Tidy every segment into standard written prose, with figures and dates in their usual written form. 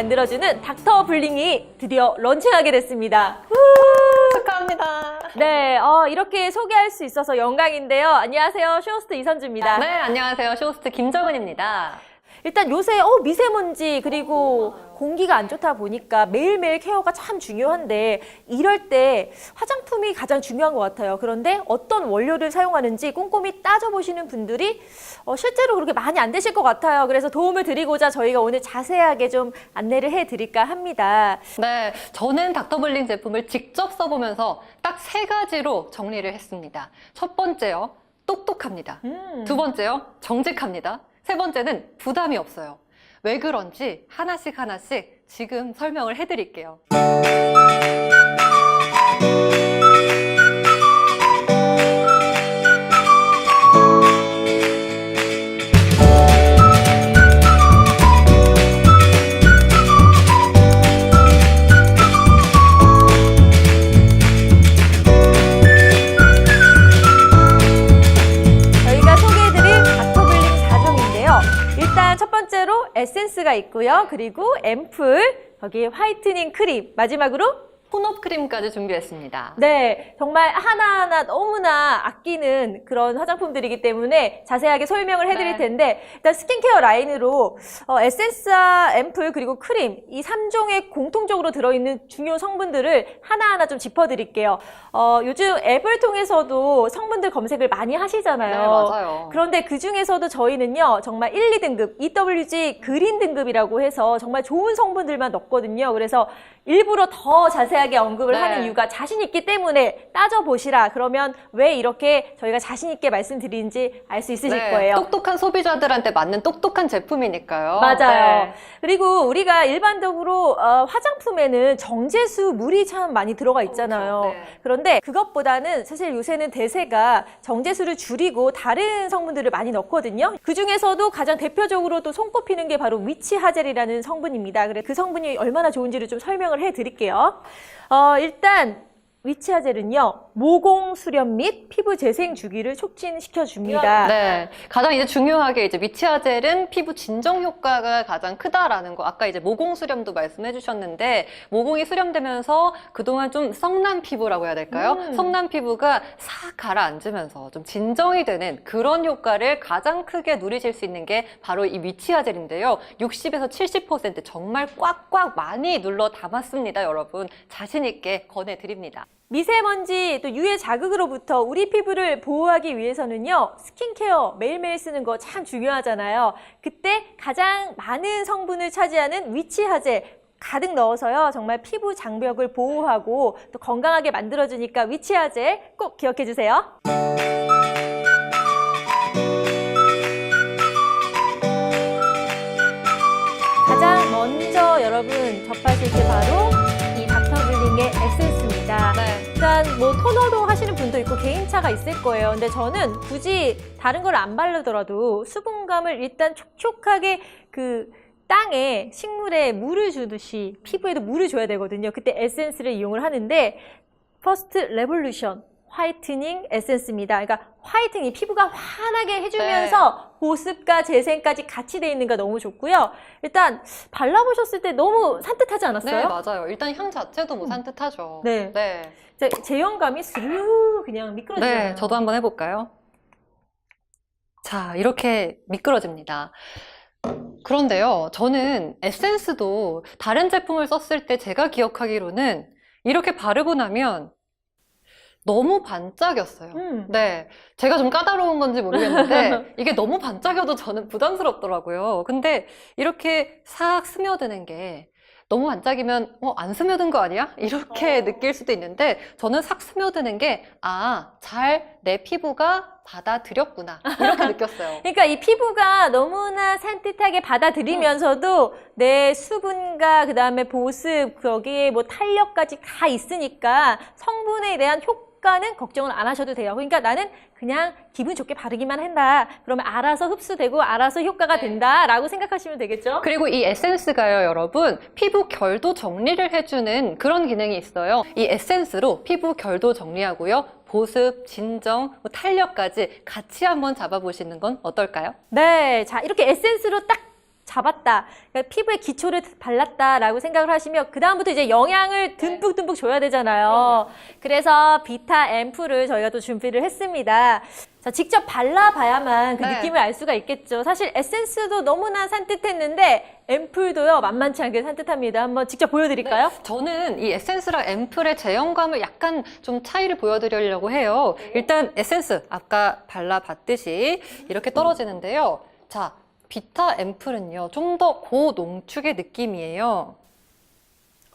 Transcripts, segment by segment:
만들어주는 닥터 블링이 드디어 런칭하게 됐습니다. 축하합니다. 네, 이렇게 소개할 수 있어서 영광인데요. 안녕하세요. 쇼호스트 이선주입니다. 네, 안녕하세요. 쇼호스트 김정은입니다. 일단 요새 미세먼지 그리고 공기가 안 좋다 보니까 매일매일 케어가 참 중요한데 이럴 때 화장품이 가장 중요한 것 같아요. 그런데 어떤 원료를 사용하는지 꼼꼼히 따져보시는 분들이 실제로 그렇게 많이 안 되실 것 같아요. 그래서 도움을 드리고자 저희가 오늘 자세하게 좀 안내를 해드릴까 합니다. 네, 저는 닥터블링 제품을 직접 써보면서 딱 3가지로 정리를 했습니다. 첫 번째요, 똑똑합니다. 두 번째요, 정직합니다. 세 번째는 부담이 없어요. 왜 그런지 하나씩 지금 설명을 해드릴게요. 첫 번째로 에센스가 있고요. 그리고 앰플, 거기에 화이트닝 크림, 마지막으로 톤업 크림까지 준비했습니다. 네, 정말 하나하나 너무나 아끼는 그런 화장품들이기 때문에 자세하게 설명을 해드릴 텐데 일단 스킨케어 라인으로 에센스와 앰플 그리고 크림 이 3종에 공통적으로 들어있는 중요 성분들을 하나하나 좀 짚어드릴게요. 요즘 앱을 통해서도 성분들 검색을 많이 하시잖아요. 네, 맞아요. 그런데 그 중에서도 저희는요 정말 1, 2등급 EWG 그린 등급이라고 해서 정말 좋은 성분들만 넣거든요. 그래서 일부러 더 자세하게 언급을 하는 이유가 자신 있기 때문에 따져보시라. 그러면 왜 이렇게 저희가 자신 있게 말씀드리는지 알 수 있으실 거예요. 똑똑한 소비자들한테 맞는 똑똑한 제품이니까요. 맞아요. 네. 그리고 우리가 일반적으로 화장품에는 정제수, 물이 참 많이 들어가 있잖아요. 그렇죠. 네. 그런데 그것보다는 사실 요새는 대세가 정제수를 줄이고 다른 성분들을 많이 넣거든요. 그 중에서도 가장 대표적으로 또 손꼽히는 게 바로 위치 하젤이라는 성분입니다. 그래서 그 성분이 얼마나 좋은지를 좀 설명을 해드릴게요. 일단 위치 하젤은요 모공 수렴 및 피부 재생 주기를 촉진시켜 줍니다. 네, 가장 이제 중요하게 이제 미치아젤은 피부 진정 효과가 가장 크다라는 거. 아까 이제 모공 수렴도 말씀해 주셨는데 모공이 수렴되면서 그동안 좀 썩난 피부라고 해야 될까요? 썩난 피부가 싹 가라앉으면서 좀 진정이 되는 그런 효과를 가장 크게 누리실 수 있는 게 바로 이 미치아젤인데요. 60에서 70% 정말 꽉꽉 많이 눌러 담았습니다, 여러분. 자신 있게 권해드립니다. 미세먼지 또 유해 자극으로부터 우리 피부를 보호하기 위해서는요 스킨케어 매일매일 쓰는 거 참 중요하잖아요. 그때 가장 많은 성분을 차지하는 위치 하젤 가득 넣어서요 정말 피부 장벽을 보호하고 또 건강하게 만들어주니까 위치 하젤 꼭 기억해 주세요. 가장 먼저 여러분 접하실 게 바로 이 닥터블링의 에센스입니다. 일단 뭐 토너로 하시는 분도 있고 개인차가 있을 거예요. 근데 저는 굳이 다른 걸 안 바르더라도 수분감을 일단 촉촉하게 그 땅에 식물에 물을 주듯이 피부에도 물을 줘야 되거든요. 그때 에센스를 이용을 하는데 퍼스트 레볼루션 화이트닝 에센스입니다. 그러니까 화이트닝, 피부가 환하게 해주면서 보습과 재생까지 같이 돼 있는 거 너무 좋고요. 일단 발라보셨을 때 너무 산뜻하지 않았어요? 네, 맞아요. 일단 향 자체도 뭐 산뜻하죠. 네. 제형감이 스르르 그냥 미끄러지잖아요. 네, 저도 한번 해볼까요? 자, 이렇게 미끄러집니다. 그런데요, 저는 에센스도 다른 제품을 썼을 때 제가 기억하기로는 이렇게 바르고 나면 너무 반짝였어요. 네, 제가 좀 까다로운 건지 모르겠는데 이게 너무 반짝여도 저는 부담스럽더라고요. 근데 이렇게 싹 스며드는 게 너무 반짝이면 안 스며든 거 아니야? 이렇게 느낄 수도 있는데 저는 싹 스며드는 게 잘 내 피부가 받아들였구나 이렇게 느꼈어요. 그러니까 이 피부가 너무나 산뜻하게 받아들이면서도 내 수분과 그 다음에 보습 거기에 뭐 탄력까지 다 있으니까 성분에 대한 효과는 걱정을 안 하셔도 돼요. 그러니까 나는 그냥 기분 좋게 바르기만 한다. 그러면 알아서 흡수되고 알아서 효과가 된다라고 생각하시면 되겠죠? 그리고 이 에센스가요, 여러분, 피부 결도 정리를 해주는 그런 기능이 있어요. 이 에센스로 피부 결도 정리하고요, 보습, 진정, 탄력까지 같이 한번 잡아보시는 건 어떨까요? 네, 자 이렇게 에센스로 딱 잡았다. 그러니까 피부에 기초를 발랐다라고 생각을 하시면 그 다음부터 이제 영양을 듬뿍듬뿍 줘야 되잖아요. 그래서 비타 앰플을 저희가 또 준비를 했습니다. 자, 직접 발라봐야만 그 네. 느낌을 알 수가 있겠죠. 사실 에센스도 너무나 산뜻했는데 앰플도요 만만치 않게 산뜻합니다. 한번 직접 보여드릴까요? 저는 이 에센스랑 앰플의 제형감을 약간 좀 차이를 보여드리려고 해요. 일단 에센스 아까 발라봤듯이 이렇게 떨어지는데요. 자, 비타 앰플은요 좀 더 고농축의 느낌이에요.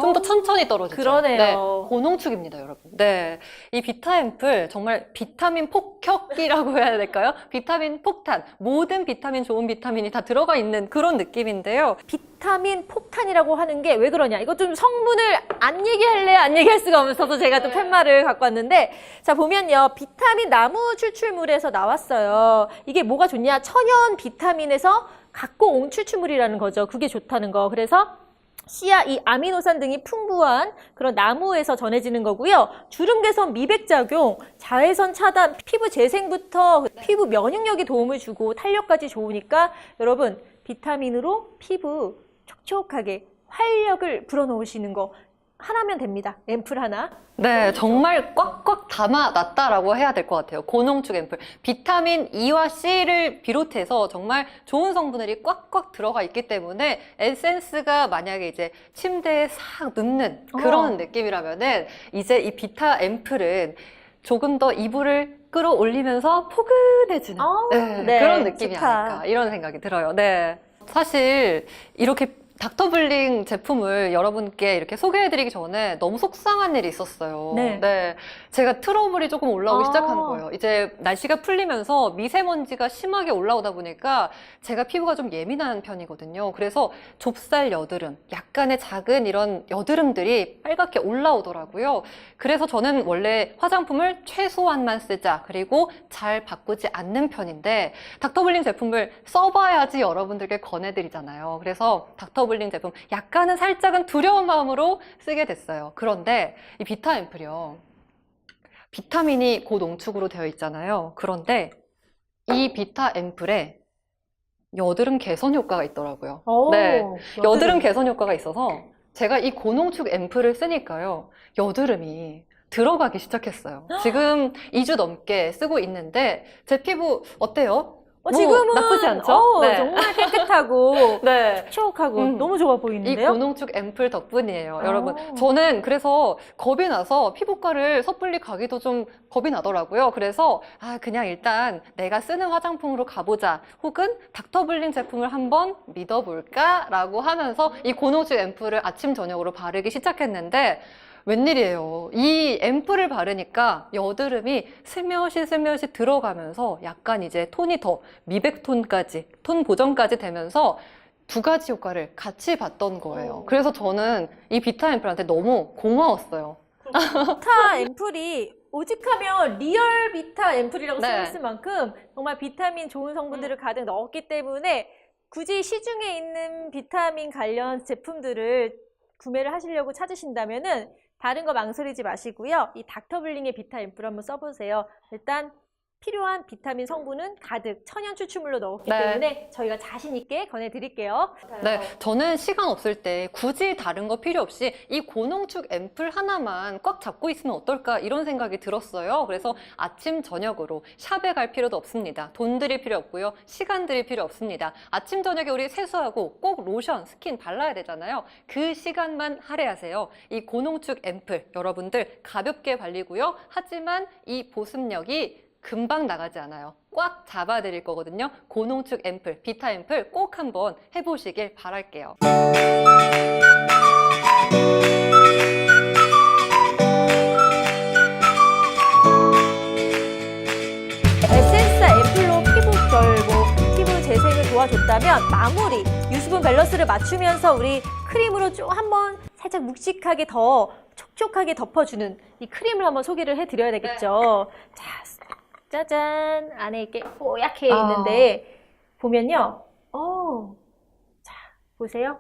좀 더 천천히 떨어지죠. 그러네요. 네, 고농축입니다, 여러분. 네, 이 비타 앰플 정말 비타민 폭격이라고 해야 될까요? 비타민 폭탄, 모든 비타민, 좋은 비타민이 다 들어가 있는 그런 느낌인데요. 비타민 폭탄이라고 하는 게 왜 그러냐? 이거 좀 성분을 안 얘기할래요? 안 얘기할 수가 없어서 제가 또 팻말을 갖고 왔는데, 자, 보면요. 비타민 나무 추출물에서 나왔어요. 이게 뭐가 좋냐? 천연 비타민에서 각고 온 추출물이라는 거죠. 그게 좋다는 거. 그래서 씨앗, 이 아미노산 등이 풍부한 그런 나무에서 전해지는 거고요. 주름 개선, 미백 작용, 자외선 차단, 피부 재생부터 피부 면역력에 도움을 주고 탄력까지 좋으니까 여러분 비타민으로 피부 촉촉하게 활력을 불어넣으시는 거 하나면 됩니다. 앰플 하나. 네, 정말 꽉꽉 담아놨다라고 해야 될 것 같아요. 고농축 앰플. 비타민 E와 C를 비롯해서 정말 좋은 성분들이 꽉꽉 들어가 있기 때문에 에센스가 만약에 이제 침대에 싹 눕는 그런 느낌이라면은 이제 이 비타 앰플은 조금 더 이불을 끌어올리면서 포근해지는 네, 그런 느낌이 좋다. 아닐까 이런 생각이 들어요. 네. 사실 이렇게 닥터블링 제품을 여러분께 이렇게 소개해드리기 전에 너무 속상한 일이 있었어요. 네. 제가 트러블이 조금 올라오기 시작한 거예요. 이제 날씨가 풀리면서 미세먼지가 심하게 올라오다 보니까 제가 피부가 좀 예민한 편이거든요. 그래서 좁쌀 여드름, 약간의 작은 이런 여드름들이 빨갛게 올라오더라고요. 그래서 저는 원래 화장품을 최소한만 쓰자, 그리고 잘 바꾸지 않는 편인데 닥터블링 제품을 써봐야지 여러분들께 권해드리잖아요. 그래서 닥터블링 제품 약간은 살짝은 두려운 마음으로 쓰게 됐어요. 그런데 이 비타 앰플이요. 비타민이 고농축으로 되어 있잖아요. 그런데 이 비타 앰플에 여드름 개선 효과가 있더라고요. 네, 여드름 개선 효과가 있어서 제가 이 고농축 앰플을 쓰니까요. 여드름이 들어가기 시작했어요. 지금 2주 넘게 쓰고 있는데 제 피부 어때요? 지금은 나쁘지 않죠? 네. 정말 깨끗하고 네. 촉촉하고 너무 좋아 이 보이는데요? 고농축 앰플 덕분이에요, 여러분. 저는 그래서 겁이 나서 피부과를 섣불리 가기도 좀 겁이 나더라고요. 그래서 그냥 일단 내가 쓰는 화장품으로 가보자, 혹은 닥터블링 제품을 한번 믿어볼까? 라고 하면서 이 고농축 앰플을 아침 저녁으로 바르기 시작했는데 웬일이에요. 이 앰플을 바르니까 여드름이 슬며시 들어가면서 약간 이제 톤이 더 미백톤까지, 톤 보정까지 되면서 두 가지 효과를 같이 봤던 거예요. 그래서 저는 이 비타 앰플한테 너무 고마웠어요. 비타 앰플이 오직하면 리얼 비타 앰플이라고 네. 쓰고 있을 만큼 정말 비타민 좋은 성분들을 가득 넣었기 때문에 굳이 시중에 있는 비타민 관련 제품들을 구매를 하시려고 찾으신다면은 다른 거 망설이지 마시고요. 이 닥터블링의 비타 앰플 한번 써보세요. 일단 필요한 비타민 성분은 가득 천연 추출물로 넣었기 때문에 저희가 자신 있게 권해드릴게요. 네, 저는 시간 없을 때 굳이 다른 거 필요 없이 이 고농축 앰플 하나만 꽉 잡고 있으면 어떨까 이런 생각이 들었어요. 그래서 아침 저녁으로 샵에 갈 필요도 없습니다. 돈 들일 필요 없고요. 시간 들일 필요 없습니다. 아침 저녁에 우리 세수하고 꼭 로션, 스킨 발라야 되잖아요. 그 시간만 할애하세요. 이 고농축 앰플 여러분들 가볍게 발리고요. 하지만 이 보습력이 금방 나가지 않아요. 꽉 잡아드릴 거거든요. 고농축 앰플, 비타 앰플 꼭 한번 해보시길 바랄게요. 에센스와 앰플로 피부결, 피부 재생을 도와줬다면 마무리, 유수분 밸런스를 맞추면서 우리 크림으로 좀 한번 살짝 묵직하게 더 촉촉하게 덮어주는 이 크림을 한번 소개를 해드려야 되겠죠. 자, 짜잔! 안에 이렇게 뽀얗게 있는데 보면요. 자, 보세요.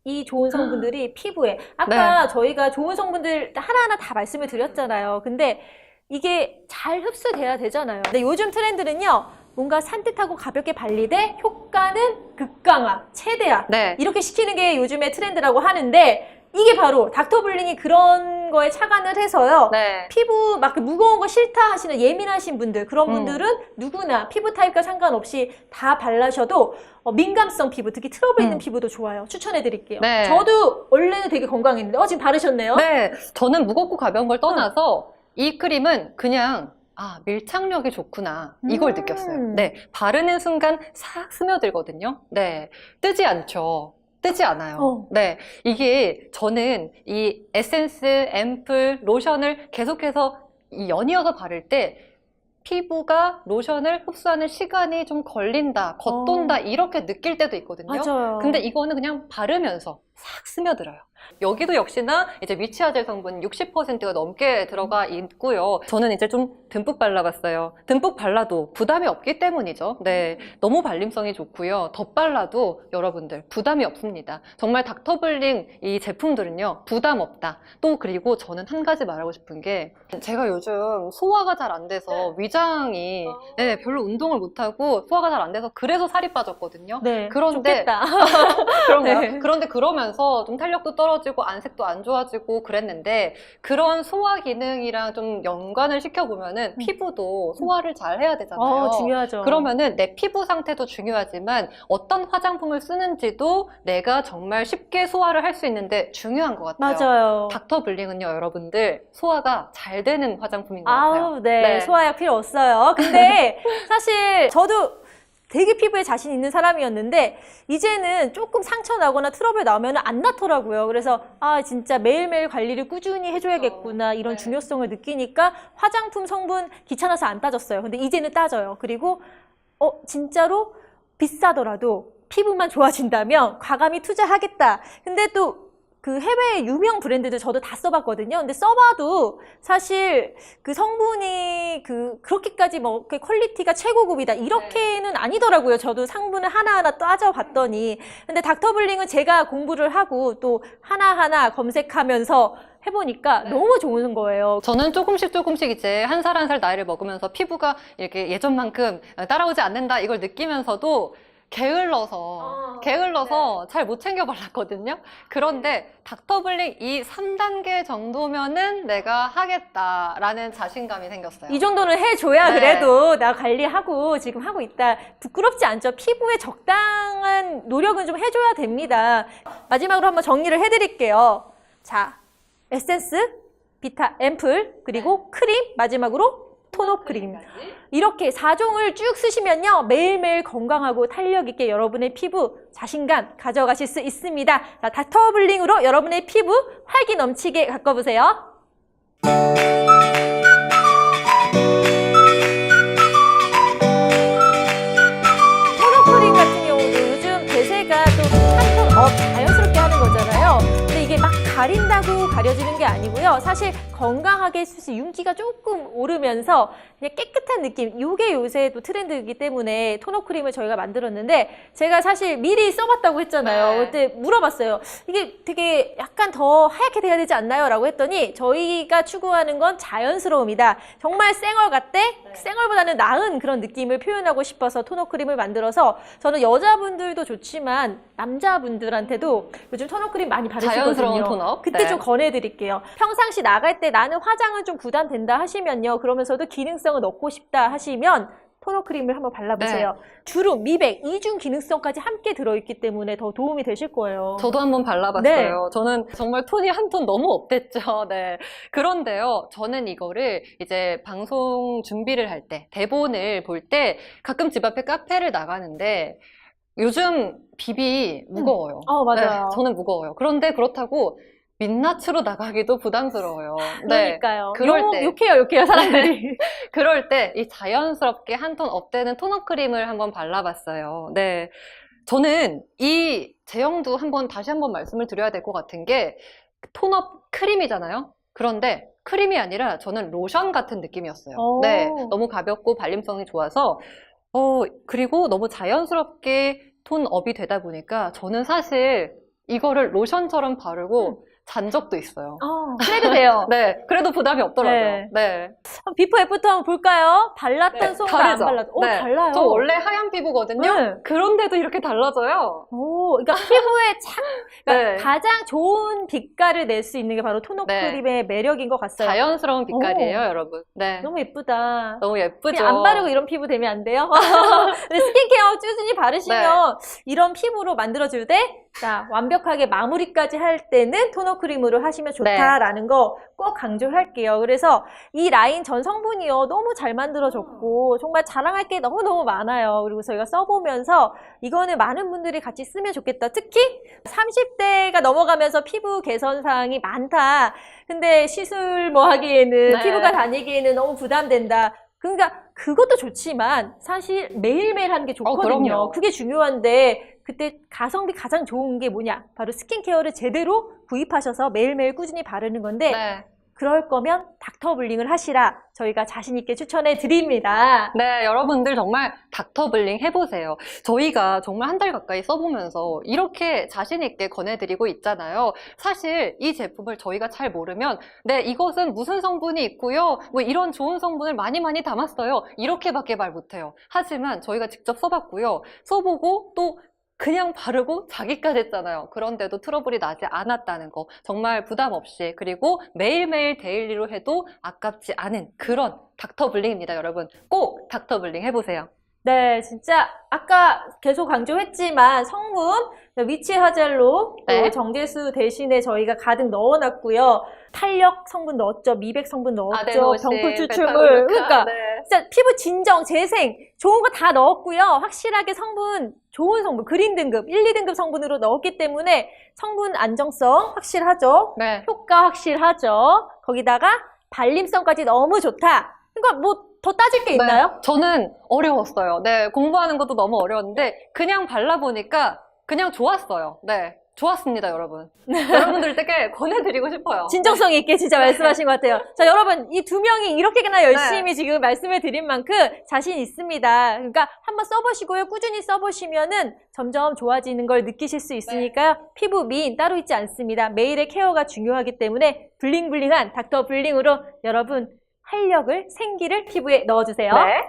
이 좋은 성분들이 피부에 아까 저희가 좋은 성분들 하나하나 다 말씀을 드렸잖아요. 근데 이게 잘 흡수돼야 되잖아요. 근데 요즘 트렌드는요. 뭔가 산뜻하고 가볍게 발리되 효과는 극강화, 최대화. 네. 이렇게 시키는 게 요즘의 트렌드라고 하는데 이게 바로 닥터블링이 그런 거에 착안을 해서요. 네. 피부 막 무거운 거 싫다 하시는 예민하신 분들, 그런 분들은 누구나 피부 타입과 상관없이 다 발라셔도 민감성 피부, 특히 트러블 있는 피부도 좋아요. 추천해 드릴게요. 네. 저도 원래는 되게 건강했는데 지금 바르셨네요. 네. 저는 무겁고 가벼운 걸 떠나서 이 크림은 그냥 밀착력이 좋구나. 이걸 느꼈어요. 네. 바르는 순간 싹 스며들거든요. 네. 뜨지 않죠. 뜨지 않아요. 네. 이게 저는 이 에센스, 앰플, 로션을 계속해서 이 연이어서 바를 때 피부가 로션을 흡수하는 시간이 좀 걸린다, 겉돈다 이렇게 느낄 때도 있거든요. 맞아요. 근데 이거는 그냥 바르면서 싹 스며들어요. 여기도 역시나 이제 미치아젤 성분 60%가 넘게 들어가 있고요. 저는 이제 좀 듬뿍 발라봤어요. 듬뿍 발라도 부담이 없기 때문이죠. 네, 너무 발림성이 좋고요. 덧발라도 여러분들 부담이 없습니다. 정말 닥터블링 이 제품들은요, 부담 없다. 또 그리고 저는 한 가지 말하고 싶은 게 제가 요즘 소화가 잘 안 돼서 위장이 별로 운동을 못하고 소화가 잘 안 돼서 그래서 살이 빠졌거든요. 네, 그런데 좋겠다. 그런가요? 네. 그런데 그러면서 좀 탄력도 떨어지고 안색도 안 좋아지고 그랬는데 그런 소화 기능이랑 좀 연관을 시켜보면은 피부도 소화를 잘 해야 되잖아요. 중요하죠. 그러면은 내 피부 상태도 중요하지만 어떤 화장품을 쓰는지도 내가 정말 쉽게 소화를 할 수 있는데 중요한 것 같아요. 맞아요. 닥터블링은요, 여러분들 소화가 잘 되는 화장품인 것 같아요. 네. 소화약 필요 없어요. 근데 사실 저도 되게 피부에 자신 있는 사람이었는데 이제는 조금 상처 나거나 트러블 나오면 안 나더라고요. 그래서 진짜 매일매일 관리를 꾸준히 해줘야겠구나 이런 중요성을 느끼니까 화장품 성분 귀찮아서 안 따졌어요. 근데 이제는 따져요. 그리고 진짜로 비싸더라도 피부만 좋아진다면 과감히 투자하겠다. 근데 또 그 해외 유명 브랜드들 저도 다 써봤거든요. 근데 써봐도 사실 그 성분이 그렇게까지 뭐 퀄리티가 최고급이다 이렇게는 아니더라고요. 저도 성분을 하나하나 따져봤더니. 근데 닥터블링은 제가 공부를 하고 또 하나하나 검색하면서 해보니까 너무 좋은 거예요. 저는 조금씩 이제 한 살 한 살 나이를 먹으면서 피부가 이렇게 예전만큼 따라오지 않는다 이걸 느끼면서도 게을러서 잘 못 챙겨 발랐거든요. 그런데 닥터블링 이 3단계 정도면은 내가 하겠다라는 자신감이 생겼어요. 이 정도는 해줘야 그래도 나 관리하고 지금 하고 있다. 부끄럽지 않죠? 피부에 적당한 노력은 좀 해줘야 됩니다. 마지막으로 한번 정리를 해드릴게요. 자, 에센스, 비타 앰플, 그리고 크림, 마지막으로 톤업 크림. 이렇게 4종을 쭉 쓰시면요. 매일매일 건강하고 탄력 있게 여러분의 피부 자신감 가져가실 수 있습니다. 자, 닥터블링으로 여러분의 피부 활기 넘치게 가꿔보세요. 톤업 크림 같은 경우도 요즘 대세가 또 한 톤 업 자연스럽게 하는 거잖아요. 근데 이게 막 가린다고 가려지는 게 아니고요. 사실 건강하게 쓸 수 윤기가 조금 오르면서 그냥 깨끗한 느낌. 이게 요새 또 트렌드이기 때문에 톤업 크림을 저희가 만들었는데 제가 사실 미리 써봤다고 했잖아요. 그때 물어봤어요. 이게 되게 약간 더 하얗게 돼야 되지 않나요? 라고 했더니 저희가 추구하는 건 자연스러움이다. 정말 쌩얼 같대? 쌩얼보다는 나은 그런 느낌을 표현하고 싶어서 톤업 크림을 만들어서 저는 여자분들도 좋지만 남자분들한테도 요즘 톤업 크림 많이 바르시거든요. 자연스러운 톤업. 그때 좀 권해드릴게요. 평상시 나갈 때 나는 화장은 좀 부담된다 하시면요. 그러면서도 기능성을 넣고 싶다 하시면 톤업 크림을 한번 발라보세요. 주름, 미백, 이중 기능성까지 함께 들어있기 때문에 더 도움이 되실 거예요. 저도 한번 발라봤어요. 저는 정말 톤이 한 톤 너무 업됐죠. 네. 그런데요, 저는 이거를 이제 방송 준비를 할 때, 대본을 볼 때 가끔 집 앞에 카페를 나가는데 요즘 비비 무거워요. 맞아요. 네, 저는 무거워요. 그런데 그렇다고 민낯으로 나가기도 부담스러워요. 그러니까요. 그럴 때. 욕해요, 사람들이. 그럴 때 이 자연스럽게 한 톤 업되는 톤업 크림을 한번 발라봤어요. 네. 저는 이 제형도 다시 한번 말씀을 드려야 될 것 같은 게 톤업 크림이잖아요. 그런데 크림이 아니라 저는 로션 같은 느낌이었어요. 네. 너무 가볍고 발림성이 좋아서 그리고 너무 자연스럽게 톤업이 되다 보니까 저는 사실 이거를 로션처럼 바르고 잔 적도 있어요. 그래도 돼요. 네, 그래도 부담이 없더라고요. 네. 네. 비포 애프터 한번 볼까요? 발랐던 네, 손과 안 다르죠? 발랐던. 네. 달라요. 저 원래 하얀 피부거든요. 네. 그런데도 이렇게 달라져요. 그러니까 피부에 그러니까 네. 가장 좋은 빛깔을 낼 수 있는 게 바로 토너 네. 크림의 매력인 것 같아요. 자연스러운 빛깔이에요, 여러분. 네. 너무 예쁘다. 너무 예쁘죠? 그냥 안 바르고 이런 피부 되면 안 돼요? 근데 스킨케어 꾸준히 바르시면 이런 피부로 만들어줄 때 자, 완벽하게 마무리까지 할 때는 토너 크림으로 하시면 좋다라는 거 꼭 강조할게요. 그래서 이 라인 전 성분이요. 너무 잘 만들어졌고 정말 자랑할 게 너무너무 많아요. 그리고 저희가 써보면서 이거는 많은 분들이 같이 쓰면 좋겠다. 특히 30대가 넘어가면서 피부 개선 사항이 많다. 근데 시술 뭐 하기에는 네. 피부과 다니기에는 너무 부담된다. 그러니까 그것도 좋지만 사실 매일매일 하는 게 좋거든요. 그럼요. 그게 중요한데 그때 가성비 가장 좋은 게 뭐냐? 바로 스킨케어를 제대로 구입하셔서 매일매일 꾸준히 바르는 건데 네. 그럴 거면 닥터블링을 하시라 저희가 자신 있게 추천해 드립니다. 네, 여러분들 정말 닥터블링 해보세요. 저희가 정말 한 달 가까이 써보면서 이렇게 자신 있게 권해드리고 있잖아요. 사실 이 제품을 저희가 잘 모르면 네, 이것은 무슨 성분이 있고요. 뭐 이런 좋은 성분을 많이 담았어요. 이렇게밖에 말 못해요. 하지만 저희가 직접 써봤고요. 써보고 또 그냥 바르고 자기까지 했잖아요. 그런데도 트러블이 나지 않았다는 거 정말 부담 없이 그리고 매일매일 데일리로 해도 아깝지 않은 그런 닥터블링입니다. 여러분 꼭 닥터블링 해보세요. 네, 진짜 아까 계속 강조했지만 성분 위치 하젤로 네. 정제수 대신에 저희가 가득 넣어놨고요. 탄력 성분 넣었죠. 미백 성분 넣었죠. 아데노신, 병풀 추출물. 베타글루칸. 그러니까 네. 진짜 피부 진정, 재생 좋은 거 다 넣었고요. 확실하게 성분 좋은 성분 그린 등급 1, 2등급 성분으로 넣었기 때문에 성분 안정성 확실하죠. 네. 효과 확실하죠. 거기다가 발림성까지 너무 좋다. 그러니까 뭐 더 따질 게 있나요? 네, 저는 어려웠어요. 네, 공부하는 것도 너무 어려웠는데 그냥 발라보니까 그냥 좋았어요. 네, 좋았습니다, 여러분. 여러분들께 권해드리고 싶어요. 진정성 있게 진짜 말씀하신 것 같아요. 자, 여러분 이 두 명이 이렇게나 열심히 지금 말씀을 드린 만큼 자신 있습니다. 그러니까 한번 써보시고요. 꾸준히 써보시면은 점점 좋아지는 걸 느끼실 수 있으니까요. 피부 미인 따로 있지 않습니다. 매일의 케어가 중요하기 때문에 블링블링한 닥터 블링으로 여러분 활력을, 생기를 피부에 넣어주세요. 네.